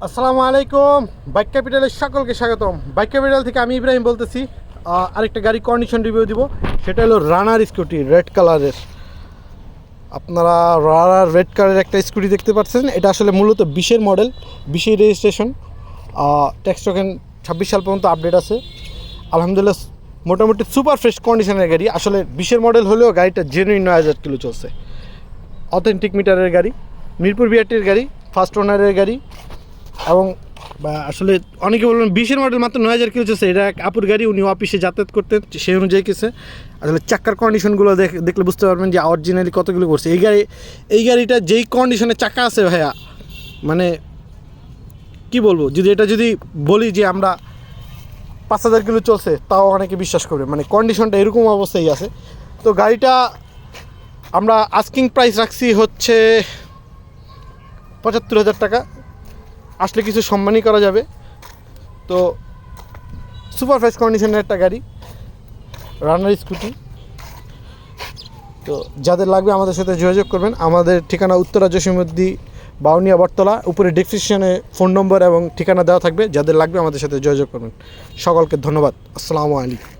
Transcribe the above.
আসসালামু আলাইকুম। বাইক ক্যাপিটালের সকলকে স্বাগতম। বাইক ক্যাপিটাল থেকে আমি ইব্রাহিম বলতেছি। আরেকটা গাড়ি কন্ডিশন রিভিউ দিব, সেটা হলো রানার স্কুটি রেড কালারের। আপনারা রানার রেড কালারের একটা স্কুটি দেখতে পাচ্ছেন। এটা আসলে মূলত 20-এর মডেল, 20-এর রেজিস্ট্রেশন, ট্যাক্স টোকেন 26 সাল পর্যন্ত আপডেট আছে। আলহামদুলিল্লাহ মোটামুটি সুপার ফ্রেশ কন্ডিশনের গাড়ি। আসলে 20-এর মডেল হলেও গাড়িটা জেনুইন 9,000 কিলো চলছে, অথেন্টিক মিটারের গাড়ি, মিরপুর বিআরটির গাড়ি, ফার্স্ট ওনারের গাড়ি। এবং আসলে অনেকে বলবেন 20-এর মডেল মাত্র 9,000 কিলো চলছে। এটা এক আপুর গাড়ি, উনি অফিসে যাতায়াত করতেন, সেই অনুযায়ী কেছে। আসলে চাক্কার কন্ডিশনগুলো দেখলে বুঝতে পারবেন যে অরিজিনালি কতগুলো করছে এই গাড়িটা যেই কন্ডিশনে চাক্কা আছে ভাইয়া, মানে কি বলবো, যদি বলি যে আমরা 5,000 কিলো চলছে, তাও অনেকে বিশ্বাস করবে। মানে কন্ডিশনটা এরকম অবস্থায় আছে। তো গাড়িটা আমরা আস্কিং প্রাইস রাখছি হচ্ছে 75,000 টাকা। আসলে কিছু সম্মানই করা যাবে। তো সুপার ফ্রেশ কন্ডিশনের একটা গাড়ি, রানার স্কুটি। তো যাদের লাগবে আমাদের সাথে যোগাযোগ করবেন। আমাদের ঠিকানা উত্তরা জসীমউদ্দি, বাউনিয়া বটতলা। উপরে ডেসক্রিপশনে ফোন নম্বর এবং ঠিকানা দেওয়া থাকবে। যাদের লাগবে আমাদের সাথে যোগাযোগ করবেন। সকলকে ধন্যবাদ। আসসালামু আলাইকুম।